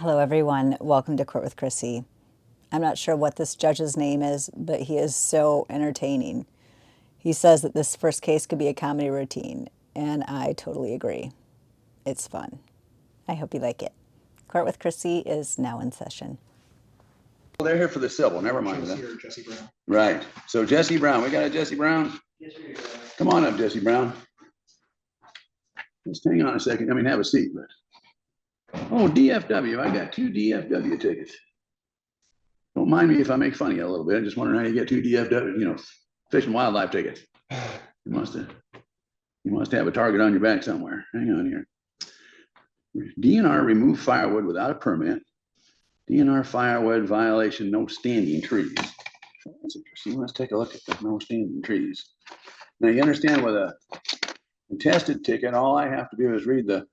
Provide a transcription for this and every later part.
Hello, everyone. Welcome to Court with Krissy. I'm not sure what this judge's name is, but he is so entertaining. He says that this first case could be a comedy routine, and I totally agree. It's fun. I hope you like it. Court with Krissy is now in session. Well, they're here for the civil. Never mind that. Jesse Brown. Right. So Jesse Brown, we got a Jesse Brown. Yes, sir. Come on up, Jesse Brown. Just hang on a second. I mean, have a seat. But oh, DFW. I got 2 DFW tickets. Don't mind me if I make fun of you a little bit. I'm just wondering how you get 2 DFW, fish and wildlife tickets. You must have a target on your back somewhere. Hang on here. DNR remove firewood without a permit. DNR firewood violation, no standing trees. That's interesting. Let's take a look at the no standing trees. Now you understand with a contested ticket, all I have to do is read the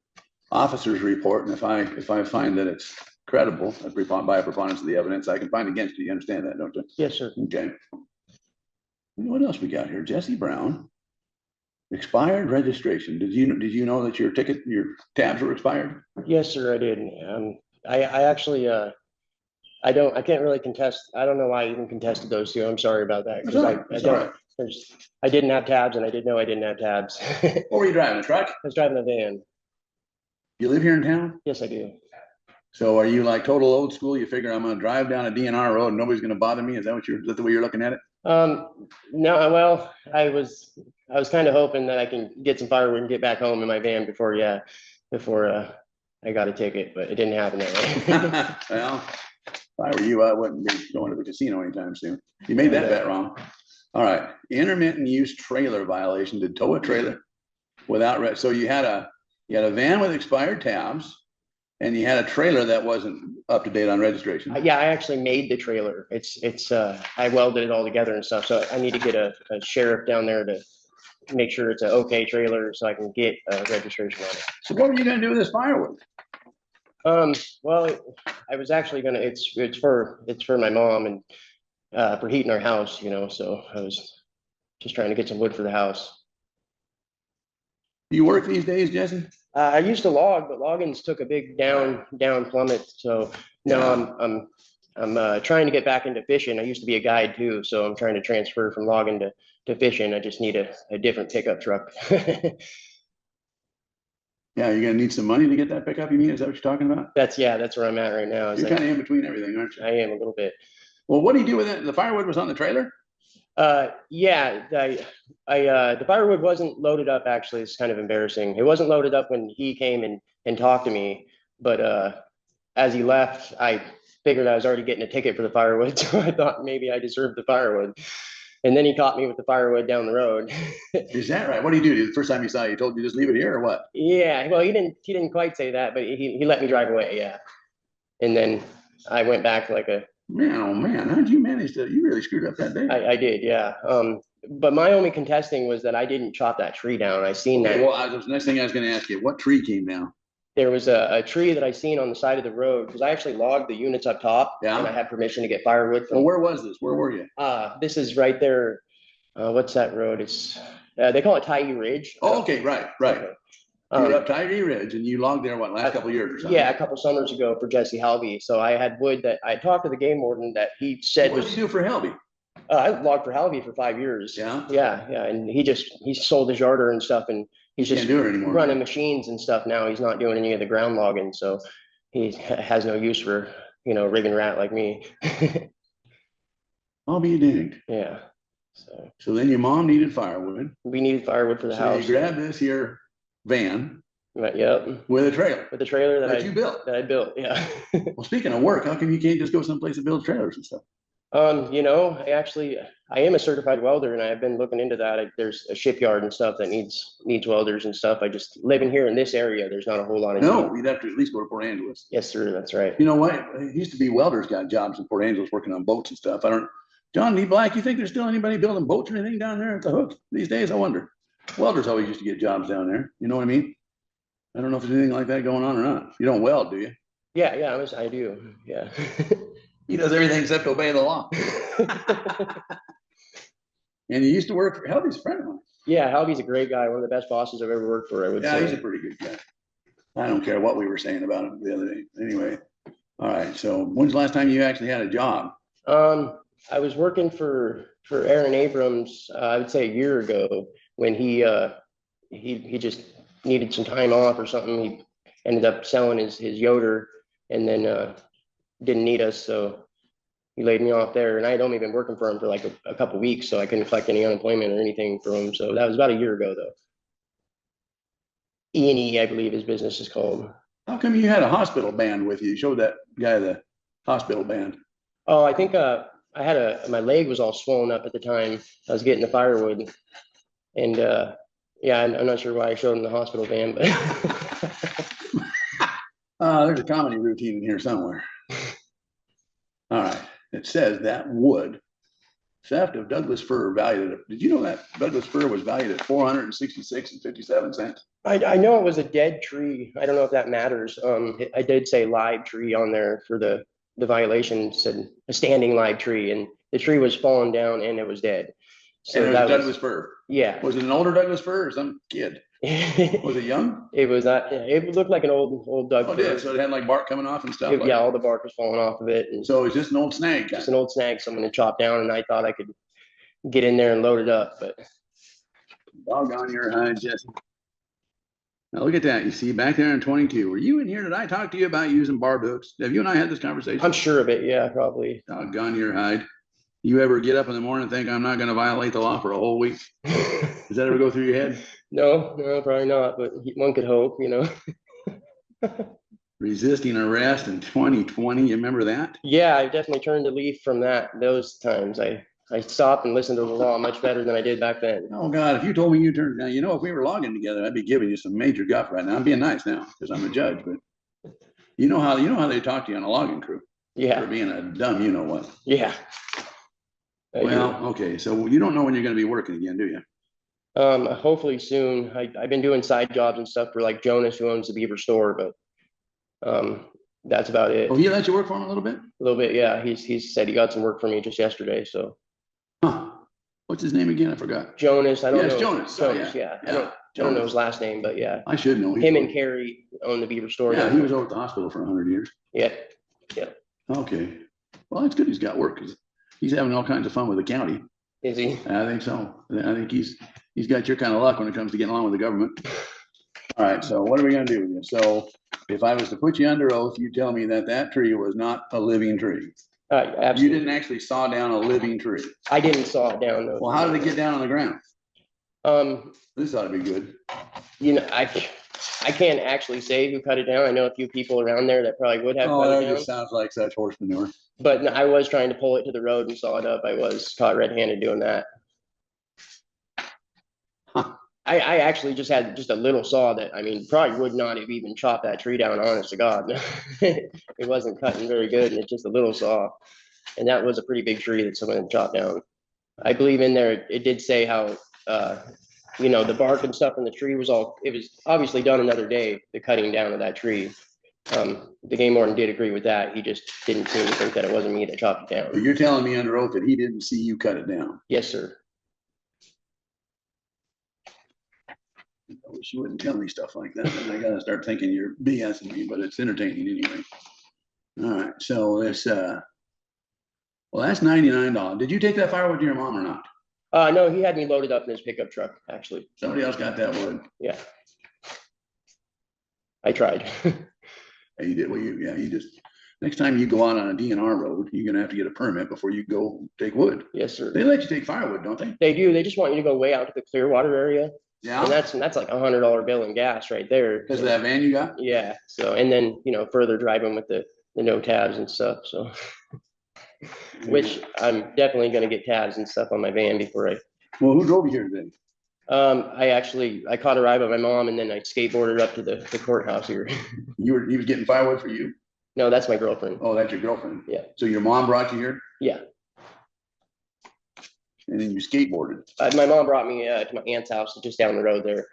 officer's report, and if I find that it's credible by a preponderance of the evidence, I can find against you. You understand that, don't you? Yes, sir. Okay. What else we got here? Jesse Brown, expired registration. Did you know that your tabs were expired? Yes, sir. I did. I actually I can't really contest. I don't know why I even contested those two. I'm sorry about that. Because I didn't have tabs, and I didn't know I didn't have tabs. What were you driving, a truck? I was driving a van. You live here in town? Yes, I do. So are you like total old school? You figure I'm gonna drive down a DNR road and nobody's gonna bother me? Is that the way you're looking at it? No, well, I was kind of hoping that I can get some firewood and get back home in my van before I got a ticket, but it didn't happen that way. Well, if I were you, I wouldn't be going to the casino anytime soon. You made that bet wrong. All right, intermittent use trailer violation. Did tow a trailer without so you had a van with expired tabs, and you had a trailer that wasn't up to date on registration. Yeah, I actually made the trailer. I welded it all together and stuff. So I need to get a sheriff down there to make sure it's an okay trailer so I can get a registration on it. So what were you gonna do with this firewood? Well, I was actually gonna. It's for my mom and for heating our house. So I was just trying to get some wood for the house. Do you work these days, Jesse? I used to log, but logging's took a big down plummet. So now I'm trying to get back into fishing. I used to be a guide too, so I'm trying to transfer from logging to fishing. I just need a different pickup truck. Yeah, you're gonna need some money to get that pickup. You mean? Is that what you're talking about? That's where I'm at right now. You're kind of in between everything, aren't you? I am a little bit. Well, what do you do with it? The firewood was on the trailer? Yeah, the firewood wasn't loaded up. Actually, it's kind of embarrassing. It wasn't loaded up when he came and talked to me, but as he left, I figured I was already getting a ticket for the firewood, so I thought maybe I deserved the firewood. And then he caught me with the firewood down the road. Is that right? What do you do? The first time you saw it, he told you just leave it here or what? Yeah, well, he didn't quite say that, but he let me drive away. Yeah, and then I went back like a. Man, oh man, how'd you manage to? You really screwed up that day. I did, yeah. But my only contesting was that I didn't chop that tree down. I seen that. Well, the next thing I was going to ask you, what tree came down? There was a tree that I seen on the side of the road because I actually logged the units up top. Yeah. And I had permission to get firewood from. Well, where was this? Where were you? This is right there. What's that road? It's they call it Tygee Ridge. Oh, okay, right. You were up Tygee Ridge and you logged there last couple of years or something? Yeah, a couple summers ago for Jesse Halvey. So I had wood that I talked to the game warden that he said What did you do for Halvey? I logged for Halvey for 5 years. Yeah. Yeah, and he sold his yarder and stuff, and he's just do it anymore, running machines and stuff now. He's not doing any of the ground logging, so he has no use for rig and rat like me. I'll be dinged. Yeah. So then your mom needed firewood. We needed firewood for the house. So you grabbed this here van. Yep. With a trailer. With the trailer that you built. That I built. Yeah. Well, speaking of work, how come you can't just go someplace and build trailers and stuff? I am a certified welder, and I've been looking into that. There's a shipyard and stuff that needs welders and stuff. I just living here in this area. There's not a whole lot of. No, you'd have to at least go to Port Angeles. Yes, sir. That's right. You know what? It used to be welders got jobs in Port Angeles working on boats and stuff. John D. Black, you think there's still anybody building boats or anything down there at the Hook these days? I wonder. Welders always used to get jobs down there. You know what I mean? I don't know if there's anything like that going on or not. You don't weld, do you? Yeah, I do. Yeah. He does everything except obey the law. And you used to work for Halvey's a friend of mine. Yeah, Halvey's a great guy. One of the best bosses I've ever worked for, I would say. Yeah, he's a pretty good guy. I don't care what we were saying about him the other day. Anyway, All right. So when's the last time you actually had a job? I was working for Aaron Abrams, I would say a year ago when he just needed some time off or something. He ended up selling his Yoder and then didn't need us, so he laid me off there. And I had only been working for him for like a couple weeks, so I couldn't collect any unemployment or anything from him. So that was about a year ago, though. E&E, I believe his business is called. How come you had a hospital band with you? You showed that guy the hospital band. Oh, I think I had my leg was all swollen up at the time. I was getting the firewood, and yeah, I'm not sure why I showed him the hospital van, but There's a comedy routine in here somewhere. All right. It says that wood theft of Douglas fir valued at, did you know that Douglas fir was valued at 466 and 57 cents? I know it was a dead tree. I don't know if that matters. I did say live tree on there for the violation, said a standing live tree, and the tree was falling down and it was dead. So and it was Douglas fir. Yeah. Was it an older Douglas fir or some kid? Was it young? It was not. It looked like an old Doug. Oh, it did. So it had like bark coming off and stuff. Yeah, all the bark was falling off of it. And so it's just an old snag. Just an old snag someone had chopped down, and I thought I could get in there and load it up, but doggone your hide, Jesse. Now look at that. You see back there in 22. Were you in here? Did I talk to you about using barb hooks? Have you and I had this conversation? I'm sure of it. Yeah, probably. Doggone your hide. You ever get up in the morning and think I'm not going to violate the law for a whole week? Does that ever go through your head? No, probably not, but one could hope, Resisting arrest in 2020. You remember that? Yeah, I definitely turned a leaf from those times. I stopped and listened to the law much better than I did back then. Oh God, if you told me you turned now, if we were logging together, I'd be giving you some major guff right now. I'm being nice now because I'm a judge, but you know how they talk to you on a logging crew. Yeah. For being a dumb, you know what? Yeah. Well, okay. So you don't know when you're going to be working again, do you? Hopefully soon. I've been doing side jobs and stuff for like Jonas, who owns the Beaver store, but that's about it. Oh, he let you work for him a little bit? A little bit, yeah. He's said he got some work for me just yesterday. So. Huh. What's his name again? I forgot. Jonas. I don't know. Jonas. Jonas. Yeah. I don't know his last name, but yeah. I should know. Him and Carrie own the Beaver store. Yeah, he was over at the hospital for 100 years. Yeah. Yeah. Okay. Well, that's good. He's got work because he's having all kinds of fun with the county. Is he? I think so. I think he's got your kind of luck when it comes to getting along with the government. All right. So what are we going to do with you? So if I was to put you under oath, you tell me that tree was not a living tree. Absolutely. You didn't actually saw down a living tree. I didn't saw it down. No. Well, how did it get down on the ground? This ought to be good. I can't actually say who cut it down. I know a few people around there that probably would have cut it that down. just sounds like such horse manure. But I was trying to pull it to the road and saw it up. I was caught red-handed doing that. Huh. I actually just had just a little saw that, probably would not have even chopped that tree down, honest to God. It wasn't cutting very good, and it's just a little saw. And that was a pretty big tree that someone had chopped down. I believe in there, it did say how, the bark and stuff in the tree it was obviously done another day, the cutting down of that tree. The game warden did agree with that. He just didn't seem to think that it wasn't me that chopped it down. But you're telling me under oath that he didn't see you cut it down? Yes, sir. I wish you wouldn't tell me stuff like that. I gotta start thinking you're BSing me, but it's entertaining anyway. All right, so this well, that's $99. Did you take that firewood to your mom or not? No, he had me loaded up in his pickup truck, actually. Somebody else got that wood. Yeah. I tried. You did. Well, you just next time you go out on a DNR road, you're gonna have to get a permit before you go take wood. Yes, sir. They let you take firewood, don't they? They do. They just want you to go way out to the Clearwater area. Yeah. And that's like $100 bill in gas right there. Because of that van you got? Yeah. So, and then, further driving with the no tabs and stuff. So, which I'm definitely going to get tabs and stuff on my van before Well, who drove you here today? I caught a ride by my mom, and then I skateboarded up to the courthouse here. He was getting firewood for you? No, that's my girlfriend. Oh, that's your girlfriend? Yeah. So your mom brought you here? Yeah. And then you skateboarded? My mom brought me to my aunt's house just down the road there.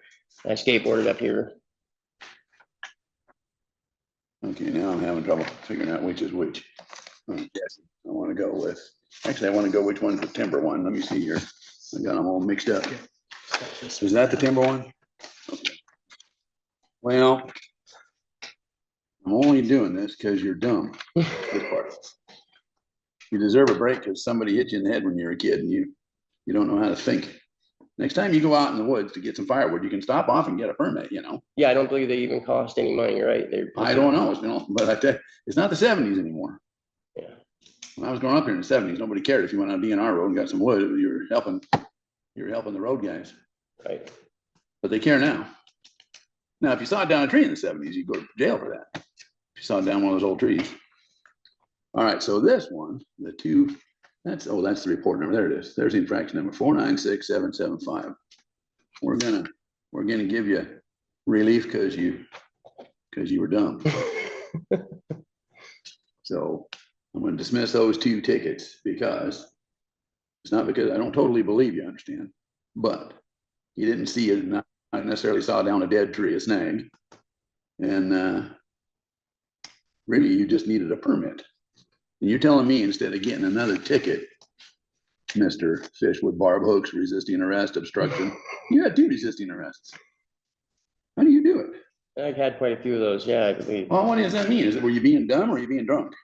I skateboarded up here. Okay, now I'm having trouble figuring out which is which. Yes, I want to go with, actually, I want to go which one's the timber one. Let me see here. I got them all mixed up. Is that the timber one? Okay. Well, I'm only doing this because you're dumb. This part. You deserve a break because somebody hit you in the head when you're a kid and you don't know how to think. Next time you go out in the woods to get some firewood, you can stop off and get a permit, you know. Yeah, I don't believe they even cost any money, right? I don't know, but I tell you, it's not the 70s anymore. Yeah. When I was growing up here in the 70s, nobody cared if you went on a DNR road and got some wood. You were helping the road guys. Right. But they care now. Now, if you saw it down a tree in the 70s, you'd go to jail for that. If you saw it down one of those old trees. All right, so this one, that's the report number. There it is. There's the infraction number 496,775. We're gonna give you relief because you were dumb. So I'm gonna dismiss those 2 tickets because it's not because I don't totally believe you, understand, but you didn't see it, not necessarily saw down a dead tree, a snag, and really you just needed a permit. And you're telling me instead of getting another ticket, Mr. Fish with barb hooks, resisting arrest, obstruction, you had 2 resisting arrests. How do you do it? I've had quite a few of those, yeah, I believe. Well, what does that mean? Were you being dumb or were you being drunk?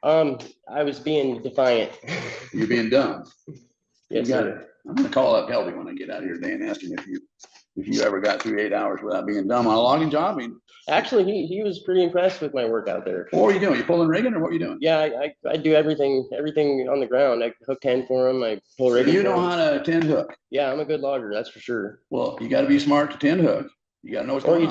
I was being defiant. You're being dumb. Yes, sir. I'm gonna call up Helby when I get out of here today and ask him if you ever got through 8 hours without being dumb on a logging job. I mean, actually, he was pretty impressed with my work out there. What were you doing? You pulling rigging or what were you doing? Yeah, I do everything on the ground. I hook 10 for him. I pull rigging. You know how to tend hook. Yeah, I'm a good logger, that's for sure. Well, you got to be smart to tend hook. You got to know what's going on. Or you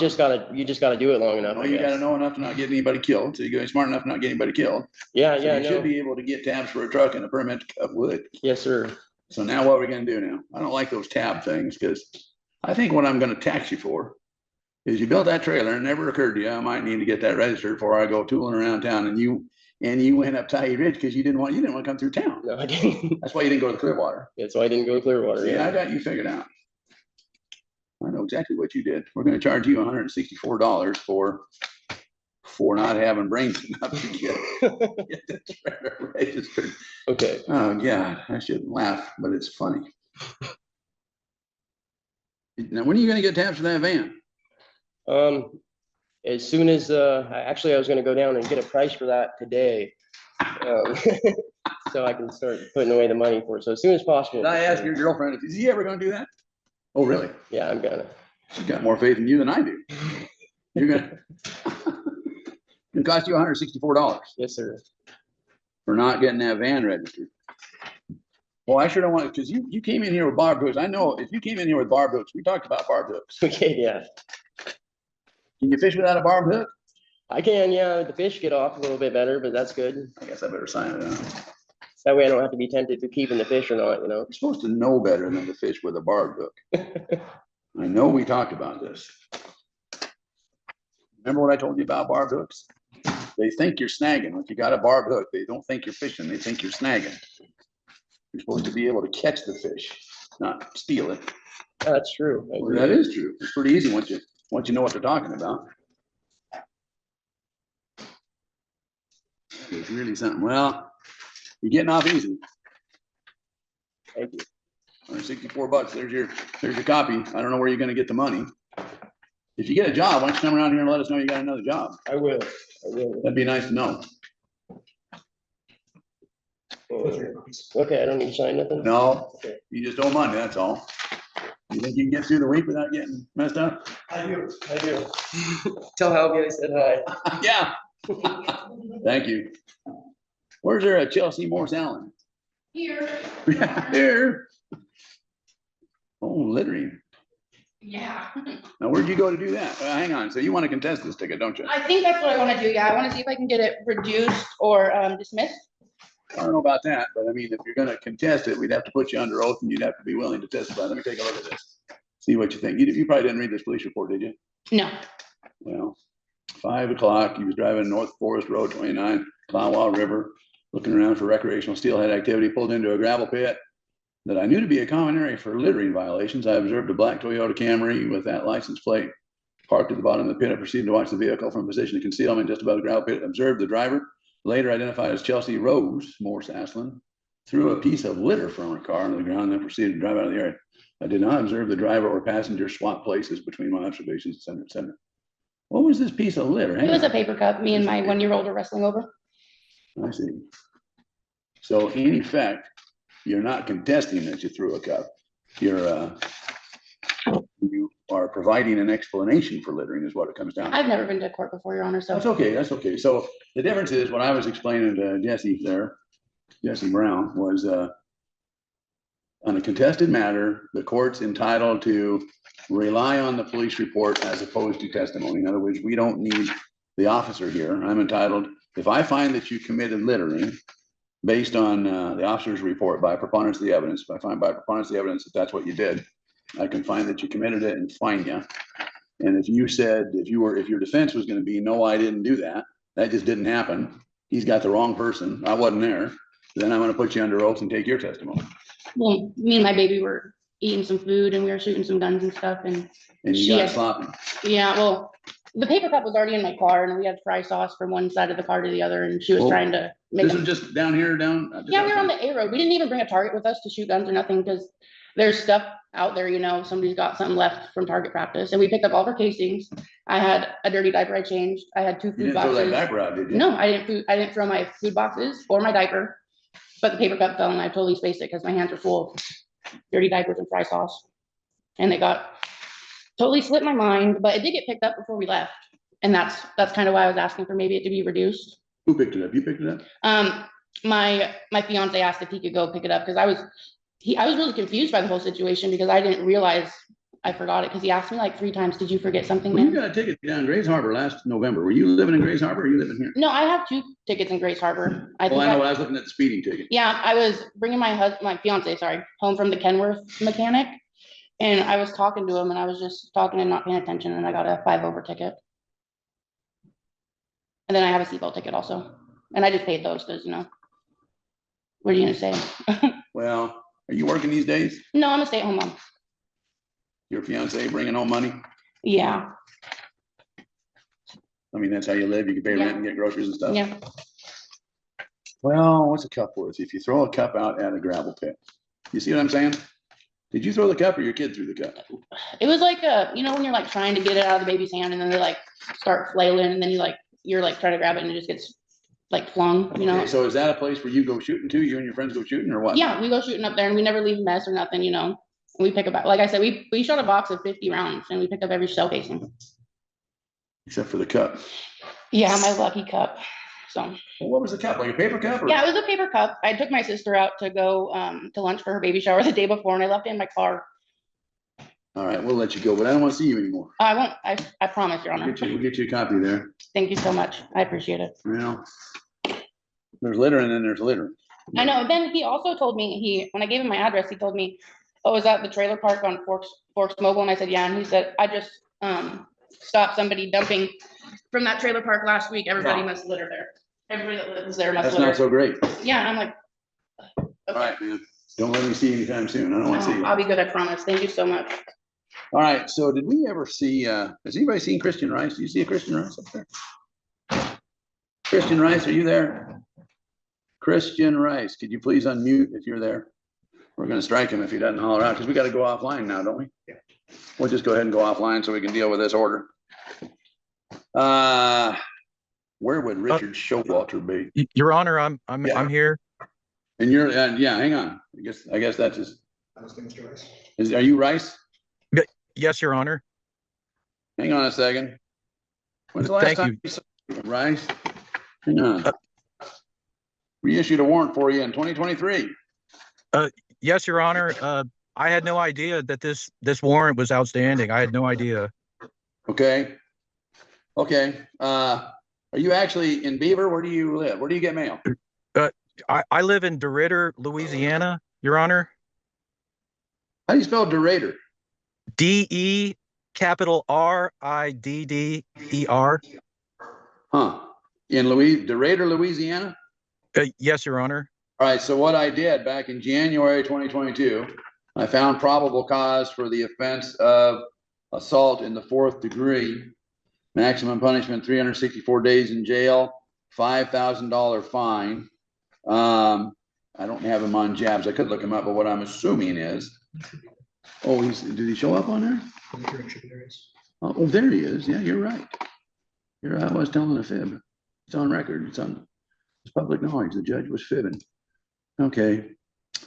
just gotta do it long enough. You got to know enough to not get anybody killed. So you got to be smart enough to not get anybody killed. Yeah, so yeah. You should be able to get tabs for a truck and a permit to cut wood. Yes, sir. So now what are we going to do now? I don't like those tab things because I think what I'm going to tax you for is you built that trailer and it never occurred to you, I might need to get that registered before I go tooling around town. And you went up Tyee Ridge because you didn't want to come through town. No, I didn't. That's why you didn't go to Clearwater. That's why I didn't go to Clearwater. Yeah, I got you figured out. I know exactly what you did. We're going to charge you $164 for not having brains enough to get the trailer registered. Okay. Oh God, I shouldn't laugh, but it's funny. Now, when are you going to get tabs for that van? As soon as I was going to go down and get a price for that today, so I can start putting away the money for it. So as soon as possible. Did I ask your girlfriend, is he ever going to do that? Oh, really? Yeah, I'm gonna. She's got more faith in you than I do. You're gonna. It cost you $164. Yes, sir. For not getting that van registered. Well, I sure don't want it because you came in here with barb hooks. I know if you came in here with barb hooks, we talked about barb hooks. Okay, yeah. Can you fish without a barb hook? I can, yeah. The fish get off a little bit better, but that's good. I guess I better sign it out. That way I don't have to be tempted to keeping the fish or not, you know. You're supposed to know better than to fish with a barb hook. I know we talked about this. Remember what I told you about barb hooks? They think you're snagging. If you got a barb hook, they don't think you're fishing. They think you're snagging. You're supposed to be able to catch the fish, not steal it. That's true. Well, that is true. It's pretty easy once you know what they're talking about. It's really something. Well, you're getting off easy. Thank you. $64. There's your copy. I don't know where you're going to get the money. If you get a job, why don't you come around here and let us know you got another job? I will. That'd be nice to know. Okay, I don't need to sign nothing? No, Okay. you just owe money, that's all. You think you can get through the week without getting messed up? I do. Tell Helby I said hi. Yeah. Thank you. Where's there a Chelsea Morse Allen? Here. Here. Oh, littering. Yeah. Now, where'd you go to do that? Hang on. So you want to contest this ticket, don't you? I think that's what I want to do. Yeah, I want to see if I can get it reduced or dismissed. I don't know about that, but I mean, if you're going to contest it, we'd have to put you under oath and you'd have to be willing to testify. Let me take a look at this. See what you think. You probably didn't read this police report, did you? No. Well, 5 o'clock, he was driving North Forest Road 29, Clawwa River, looking around for recreational steelhead activity, pulled into a gravel pit that I knew to be a common area for littering violations. I observed a black Toyota Camry with that license plate parked at the bottom of the pit. I proceeded to watch the vehicle from a position of concealment just above the gravel pit, observed the driver, later identified as Chelsea Rose Morse Aslan, threw a piece of litter from her car on the ground and then proceeded to drive out of the area. I did not observe the driver or passenger swap places between my observations, et cetera, et cetera. What was this piece of litter? It was a paper cup me and my 1-year-old were wrestling over. I see. So in effect, you're not contesting that you threw a cup. You are providing an explanation for littering is what it comes down to. I've never been to court before, Your Honor, so. That's okay, that's okay. So the difference is, what I was explaining to Jesse there, Jesse Brown, was on a contested matter, the court's entitled to rely on the police report as opposed to testimony. In other words, we don't need the officer here. I'm entitled, if I find that you committed littering based on the officer's report by preponderance of the evidence, if I find by preponderance of the evidence that that's what you did, I can find that you committed it and fine you. And if you said, if your defense was going to be, no, I didn't do that, that just didn't happen, he's got the wrong person, I wasn't there, then I'm going to put you under oath and take your testimony. Well, me and my baby were eating some food and we were shooting some guns and stuff, and And She you got had- sloppy. yeah, well, the paper cup was already in my car and we had fry sauce from one side of the car to the other, and she was Oh. trying to make This them. is just down here, Yeah, we were on the A road. We didn't even bring a target with us to shoot guns or nothing, because there's stuff out there, you know, somebody's got something left from target practice, and we picked up all of our casings. I had a dirty diaper I changed. I had 2 You food didn't throw that boxes. diaper out, did you? No, I didn't throw my food boxes or my diaper, but the paper cup fell and I totally spaced it because my hands were full of dirty diapers and fry sauce. And it got totally slipped my mind, but it did get picked up before we left. And that's kind of why I was asking for maybe it to be reduced. Who picked it up? You picked it up? My fiance asked if he could go pick it up, because I was really confused by the whole situation, because I didn't realize I forgot it, because he asked me like 3 times, did you forget something, Well, you man? got a ticket down Grays Harbor last November. Were you living in Grays Harbor or are you living here? No, I have 2 tickets in Grace Harbor. I Well, think I know, I was looking at the speeding ticket. Yeah, I was bringing my fiance, sorry, home from the Kenworth mechanic. And I was talking to him and I was just talking and not paying attention, and I got a 5 over ticket. And then I have a seatbelt ticket also. And I just paid those because, you know, what are you gonna say? Well, are you working these days? No, I'm a stay-at-home mom. Your fiance bringing home money? Yeah, I mean, that's how you live. You can pay Yeah. rent and get groceries and stuff. yeah. Well, what's a cup worth? If you throw a cup out at a gravel pit, you see what I'm saying? Did you throw the cup or your kid threw the cup? It was like you know, when you're like trying to get it out of the baby's hand and then they like start flailing, and then you're like trying to grab it and it just gets like flung, you know? Okay, so is that a place where you go shooting too? You and your friends go shooting or what? Yeah, we go shooting up there and we never leave a mess or nothing, you know? And we pick up, like I said, we shot a box of 50 rounds and we picked up every shell casing. Except for the cup. Yeah, my lucky cup. So, Well, what was the cup? Like a paper cup? Or? yeah, it was a paper cup. I took my sister out to go to lunch for her baby shower the day before, and I left it in my car. All right, we'll let you go, but I don't want to see you anymore. I won't, I promise, Your Honor. We'll get you a copy there. Thank you so much. I appreciate it. You know, there's litter and then there's litter. I know. Then he also told me, when I gave him my address, he told me, oh, is that the trailer park on Forks Mobile? And I said, yeah. And he said, I just stopped somebody dumping from that trailer park last week. Everybody must litter there. Everybody that lives there must That's not litter. so great. Yeah, and I'm like, All right, man. Don't let me see you anytime soon. I don't want to see you. I'll be good, I promise. Thank you so much. All right, so did we ever see, has anybody seen Christian Rice? Do you see a Christian Rice up there? Christian Rice, are you there? Christian Rice, could you please unmute if you're there? We're gonna strike him if he doesn't holler out, because we gotta go offline now, don't we? Yeah. We'll just go ahead and go offline so we can deal with this order. Where would Richard Showalter be? Your Honor, I'm Yeah. here. And you're, yeah, hang on. I guess that's his. Are you Rice? Yes, Your Honor. Hang on a second. When's the last Thank time you saw Rice? Hang on. We issued a warrant for you in 2023. Yes, Your Honor. I had no idea that this warrant was outstanding. I had no idea. Okay. Okay. Are you actually in Beaver? Where do you live? Where do you get mail? I live in DeRidder, Louisiana, Your Honor. How do you spell Derader? DE capital RIDDER. Huh? In Derader, Louisiana? Yes, Your Honor. All right. So what I did back in January 2022, I found probable cause for the offense of assault in the 4th degree. Maximum punishment, 364 days in jail, $5,000 fine. I don't have him on jabs. I could look him up, but what I'm assuming is, did he show up on there? Oh, there he is. Yeah, you're right. Here I was telling a fib. It's on record. It's public knowledge. The judge was fibbing. Okay,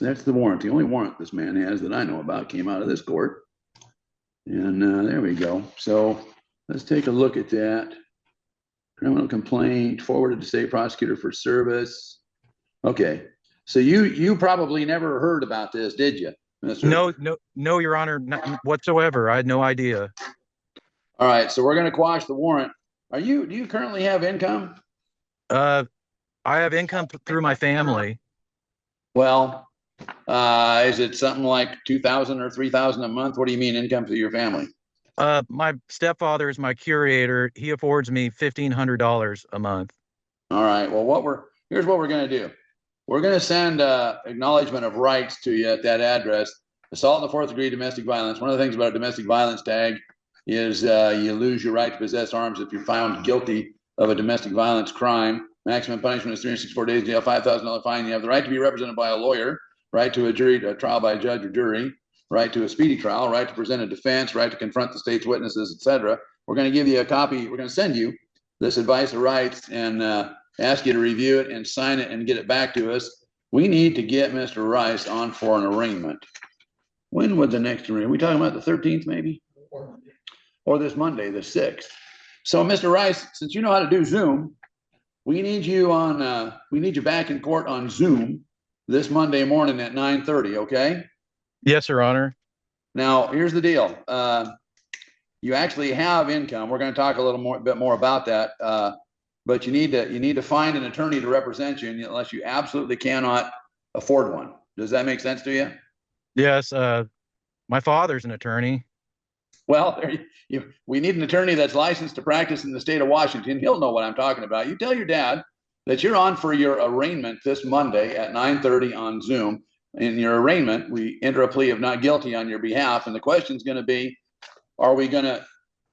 that's the warrant. The only warrant this man has that I know about came out of this court. And there we go. So let's take a look at that. Criminal complaint forwarded to state prosecutor for service. Okay, so you probably never heard about this, did you, Mr.? No, Your Honor, not whatsoever. I had no idea. All right, so we're going to quash the warrant. Do you currently have income? I have income through my family. Well, is it something like 2,000 or 3,000 a month? What do you mean income through your family? My stepfather is my curator. He affords me $1,500 a month. All right. Well, here's what we're going to do. We're going to send acknowledgement of rights to you at that address. Assault in the 4th degree domestic violence. One of the things about a domestic violence tag is you lose your right to possess arms if you're found guilty of a domestic violence crime. Maximum punishment is 364 days jail, $5,000 fine. You have the right to be represented by a lawyer, right to a trial by a judge or jury, right to a speedy trial, right to present a defense, right to confront the state's witnesses, etc. We're going to give you a copy. We're going to send you this advice of rights and ask you to review it and sign it and get it back to us. We need to get Mr. Rice on for an arraignment. When would the next arraignment? Are we talking about the 13th maybe? Or this Monday, the 6th. So Mr. Rice, since you know how to do Zoom, we need you back in court on Zoom this Monday morning at 9:30, okay? Yes, Your Honor. Now, here's the deal. You actually have income. We're going to talk a bit more about that. But you need to find an attorney to represent you unless you absolutely cannot afford one. Does that make sense to you? Yes, my father's an attorney. Well, we need an attorney that's licensed to practice in the state of Washington. He'll know what I'm talking about. You tell your dad that you're on for your arraignment this Monday at 9:30 on Zoom. In your arraignment, we enter a plea of not guilty on your behalf. And the question is going to be, are we going to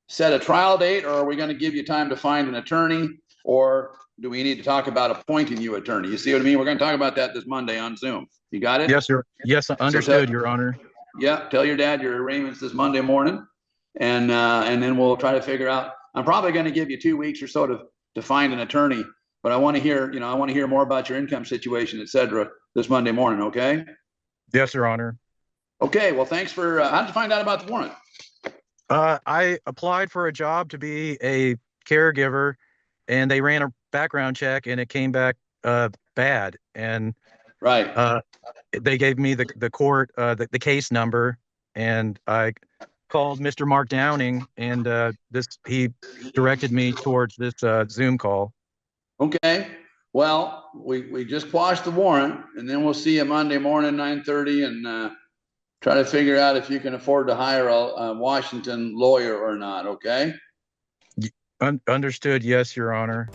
set a trial date, or are we going to give you time to find an attorney, or do we need to talk about appointing you attorney? You see what I mean? We're going to talk about that this Monday on Zoom. You got it? Yes, sir. Yes, understood, Your Honor. Yeah, tell your dad your arraignment's this Monday morning, and then we'll try to figure out. I'm probably going to give you 2 weeks or so to find an attorney, but I want to hear more about your income situation, et cetera, this Monday morning. Okay? Yes, Your Honor. Okay. Well, thanks for. How did you find out about the warrant? I applied for a job to be a caregiver, and they ran a background check, and it came back bad. And Right. They gave me the court the case number, and I called Mr. Mark Downing, and he directed me towards this Zoom call. Okay. Well, we just quashed the warrant, and then we'll see you Monday morning, 9:30, and try to figure out if you can afford to hire a Washington lawyer or not. Okay. Understood. Yes, Your Honor.